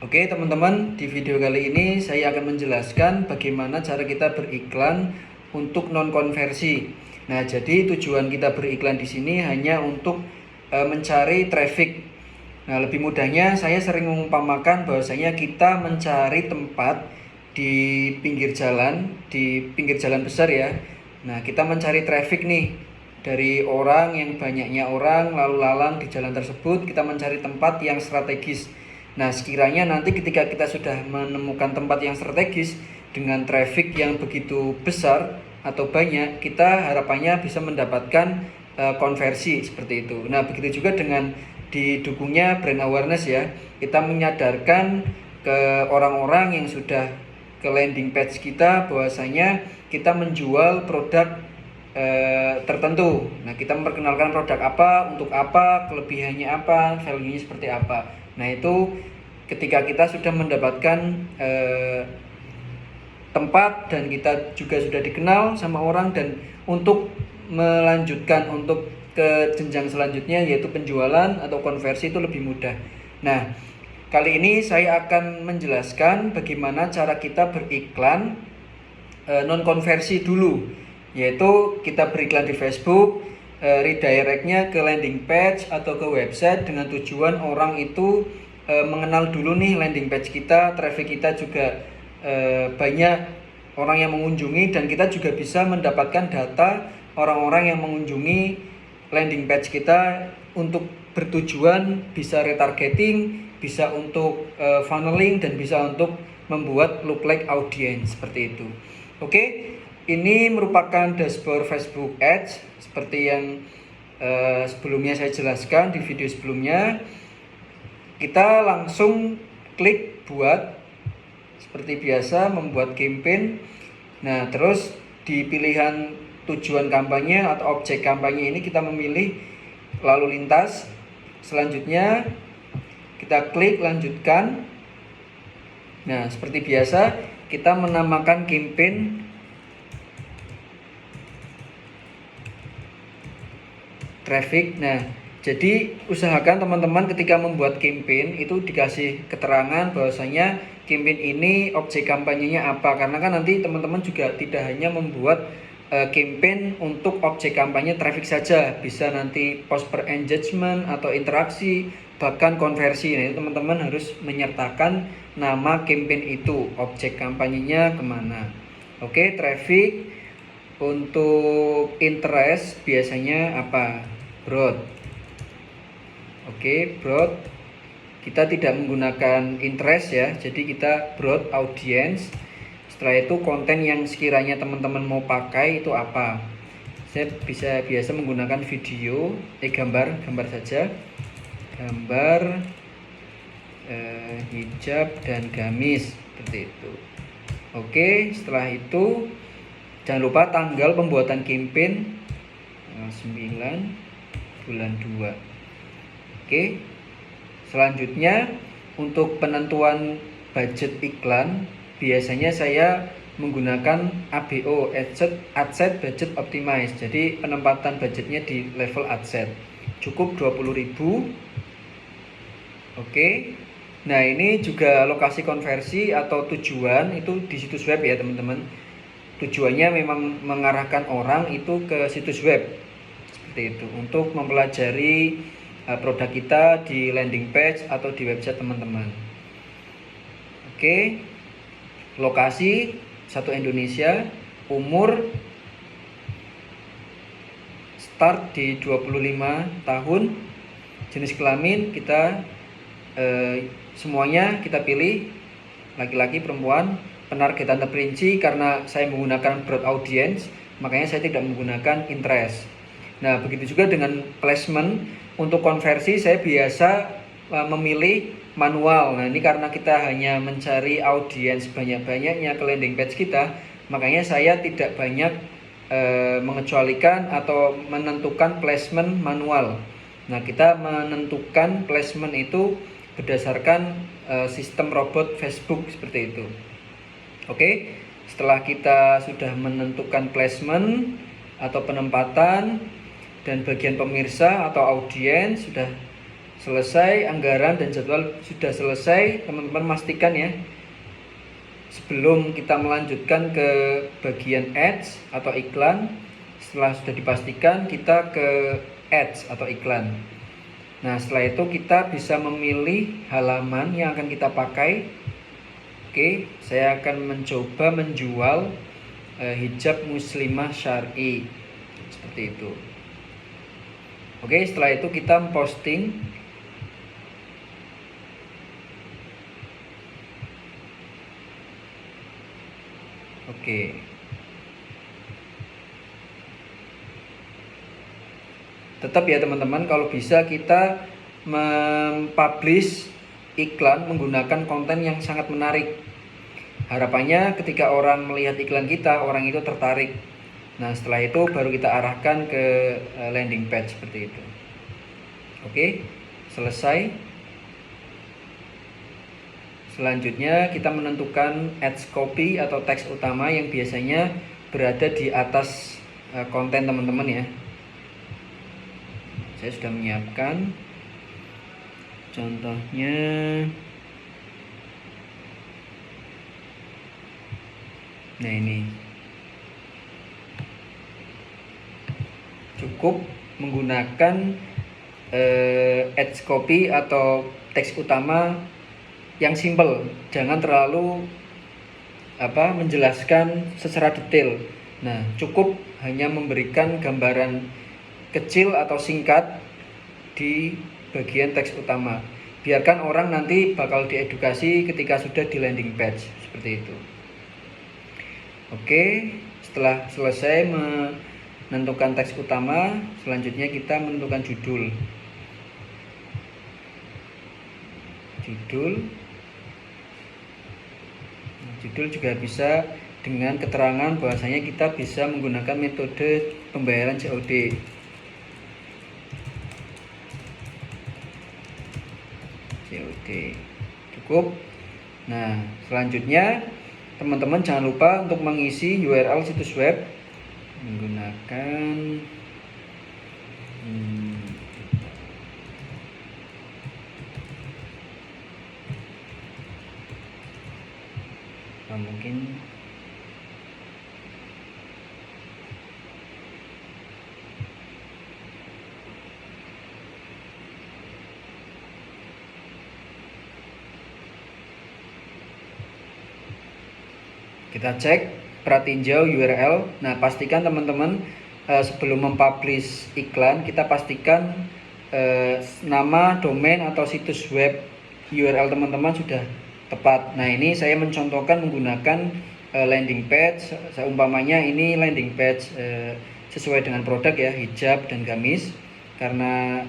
Oke teman-teman, di video kali ini saya akan menjelaskan bagaimana cara kita beriklan untuk non konversi. Nah, jadi tujuan kita beriklan di sini hanya untuk mencari traffic. Nah, lebih mudahnya saya sering mengumpamakan bahwasanya kita mencari tempat di pinggir jalan besar ya. Nah, kita mencari traffic nih dari orang yang banyaknya orang lalu lalang di jalan tersebut, kita mencari tempat yang strategis. Nah, sekiranya nanti ketika kita sudah menemukan tempat yang strategis dengan traffic yang begitu besar atau banyak, kita harapannya bisa mendapatkan konversi seperti itu. Nah, begitu juga dengan didukungnya brand awareness ya. Kita menyadarkan ke orang-orang yang sudah ke landing page kita bahwasanya kita menjual produk tertentu. Nah, kita memperkenalkan produk apa, untuk apa, kelebihannya apa, value-nya seperti apa. Nah, itu ketika kita sudah mendapatkan tempat dan kita juga sudah dikenal sama orang, dan untuk melanjutkan untuk ke jenjang selanjutnya yaitu penjualan atau konversi itu lebih mudah. Nah, kali ini saya akan menjelaskan bagaimana cara kita beriklan non konversi dulu, yaitu kita beriklan di Facebook, redirectnya ke landing page atau ke website dengan tujuan orang itu mengenal dulu nih landing page kita, traffic kita juga banyak orang yang mengunjungi, dan kita juga bisa mendapatkan data orang-orang yang mengunjungi landing page kita untuk bertujuan bisa retargeting, bisa untuk funneling, dan bisa untuk membuat lookalike audience seperti itu. Oke, ini merupakan dashboard Facebook Ads seperti yang sebelumnya saya jelaskan di video sebelumnya. Kita langsung klik buat, seperti biasa membuat campaign. Nah, terus di pilihan tujuan kampanye atau objek kampanye ini kita memilih lalu lintas. Selanjutnya kita klik lanjutkan. Nah, seperti biasa kita menamakan campaign traffic. Nah, jadi usahakan teman-teman ketika membuat campaign itu dikasih keterangan bahwasanya campaign ini objek kampanyenya apa, karena kan nanti teman-teman juga tidak hanya membuat campaign untuk objek kampanye traffic saja, bisa nanti post per engagement atau interaksi, bahkan konversi. Nah, teman-teman harus menyertakan nama campaign itu, objek kampanyenya kemana. Oke, traffic. Untuk interest biasanya apa? Broad. Oke, broad. Kita tidak menggunakan interest ya, jadi kita broad audience. Setelah itu konten yang sekiranya teman-teman mau pakai itu apa. Saya biasa menggunakan video, gambar saja. Gambar hijab dan gamis seperti itu. Oke, setelah itu jangan lupa tanggal pembuatan campaign 9 bulan 2. Oke. Selanjutnya untuk penentuan budget iklan, biasanya saya menggunakan ABO, Adset Budget Optimize. Jadi penempatan budgetnya di level adset. Cukup 20.000. Oke. Nah, ini juga lokasi konversi atau tujuan itu di situs web ya, teman-teman. Tujuannya memang mengarahkan orang itu ke situs web seperti itu untuk mempelajari produk kita di landing page atau di website teman-teman. Oke, lokasi satu Indonesia, umur start di 25 tahun, jenis kelamin kita semuanya kita pilih, laki-laki perempuan. Penargetan terperinci, karena saya menggunakan broad audience makanya saya tidak menggunakan interest. Nah, begitu juga dengan placement. Untuk konversi saya biasa memilih manual. Nah, ini karena kita hanya mencari audiens banyak-banyaknya ke landing page kita, makanya saya tidak banyak mengecualikan atau menentukan placement manual. Nah, kita menentukan placement itu berdasarkan sistem robot Facebook seperti itu. Oke, setelah kita sudah menentukan placement atau penempatan dan bagian pemirsa atau audiens sudah selesai, anggaran dan jadwal sudah selesai, teman-teman pastikan ya, sebelum kita melanjutkan ke bagian ads atau iklan. Setelah sudah dipastikan, kita ke ads atau iklan. Nah, setelah itu kita bisa memilih halaman yang akan kita pakai. Oke, saya akan mencoba menjual hijab muslimah syar'i seperti itu. Oke, setelah itu kita posting. Oke. Tetap ya teman-teman, kalau bisa kita mempublish iklan menggunakan konten yang sangat menarik. Harapannya ketika orang melihat iklan kita, orang itu tertarik. Nah, setelah itu baru kita arahkan ke landing page seperti itu. Oke, selesai. Selanjutnya kita menentukan ads copy atau teks utama yang biasanya berada di atas konten teman-teman ya. Saya sudah menyiapkan contohnya. Nah, ini cukup menggunakan ads copy atau teks utama yang simple, jangan terlalu menjelaskan secara detail. Nah, cukup hanya memberikan gambaran kecil atau singkat di bagian teks utama. Biarkan orang nanti bakal diedukasi ketika sudah di landing page seperti itu. Oke, setelah selesai menentukan teks utama, selanjutnya kita menentukan judul. Judul juga bisa dengan keterangan bahwasanya kita bisa menggunakan metode pembayaran COD. Cukup. Nah, selanjutnya teman-teman jangan lupa untuk mengisi URL situs web menggunakan mungkin kita cek pratinjau URL. Nah, pastikan teman-teman sebelum mempublish iklan, kita pastikan nama domain atau situs web URL teman-teman sudah tepat. Nah, ini saya mencontohkan menggunakan landing page. Seumpamanya ini landing page sesuai dengan produk ya, hijab dan gamis. Karena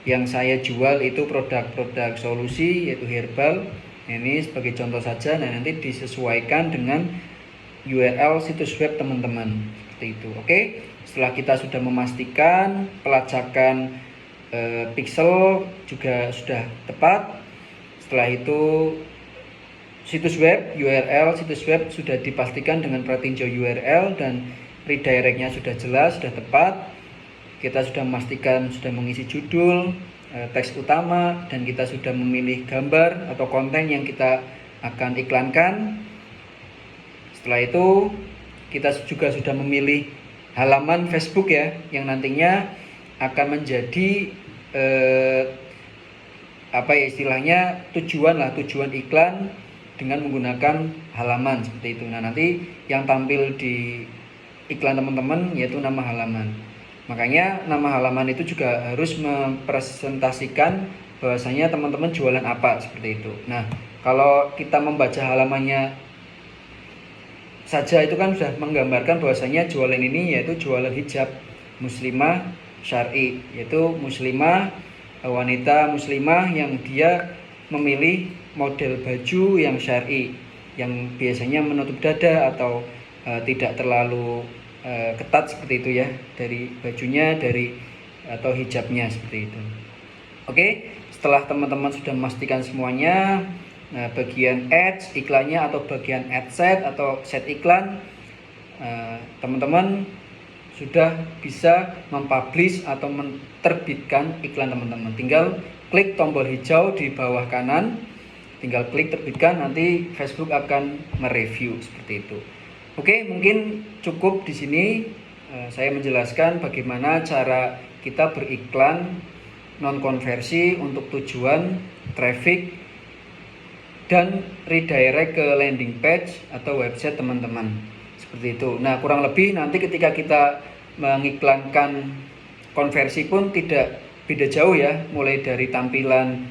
yang saya jual itu produk-produk solusi yaitu herbal. Ini sebagai contoh saja. Nah, nanti disesuaikan dengan URL situs web teman-teman seperti itu. Oke, setelah kita sudah memastikan pelacakan pixel juga sudah tepat, setelah itu situs web URL situs web sudah dipastikan dengan pratinjau URL dan redirectnya sudah jelas, sudah tepat. Kita sudah memastikan sudah mengisi judul, teks utama, dan kita sudah memilih gambar atau konten yang kita akan iklankan. Setelah itu kita juga sudah memilih halaman Facebook ya, yang nantinya akan menjadi istilahnya tujuan iklan dengan menggunakan halaman seperti itu. Nah, nanti yang tampil di iklan teman-teman yaitu nama halaman. Makanya nama halaman itu juga harus mempresentasikan bahwasanya teman-teman jualan apa seperti itu. Nah, kalau kita membaca halamannya saja itu kan sudah menggambarkan bahwasanya jualan ini yaitu jualan hijab muslimah syar'i, yaitu muslimah, wanita muslimah yang dia memilih model baju yang syar'i, yang biasanya menutup dada atau tidak terlalu ketat seperti itu ya, dari bajunya, atau hijabnya seperti itu. Oke, setelah teman-teman sudah memastikan semuanya, bagian ads iklannya atau bagian ad set atau set iklan, teman-teman sudah bisa mempublish atau menerbitkan iklan teman-teman. Tinggal klik tombol hijau di bawah kanan, tinggal klik terbitkan, nanti Facebook akan mereview seperti itu. Oke, mungkin cukup di sini. Saya menjelaskan bagaimana cara kita beriklan non konversi untuk tujuan traffic dan redirect ke landing page atau website teman-teman, seperti itu. Nah, kurang lebih nanti ketika kita mengiklankan konversi pun tidak beda jauh ya, mulai dari tampilan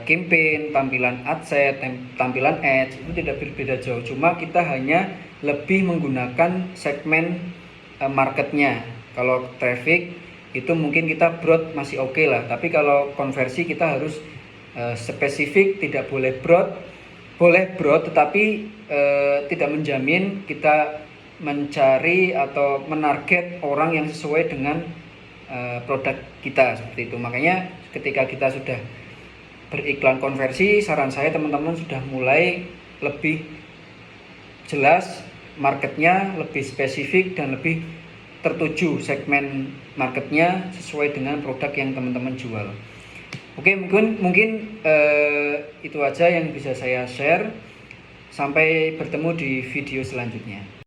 campaign, tampilan adset, tampilan ads, itu tidak berbeda jauh, cuma kita hanya lebih menggunakan segmen marketnya. Kalau traffic itu mungkin kita broad masih oke lah, tapi kalau konversi kita harus spesifik, tidak boleh broad. Boleh broad tetapi tidak menjamin kita mencari atau menarget orang yang sesuai dengan produk kita, seperti itu. Makanya ketika kita sudah beriklan konversi, saran saya teman-teman sudah mulai lebih jelas marketnya, lebih spesifik dan lebih tertuju segmen marketnya sesuai dengan produk yang teman-teman jual. Oke, mungkin itu aja yang bisa saya share. Sampai bertemu di video selanjutnya.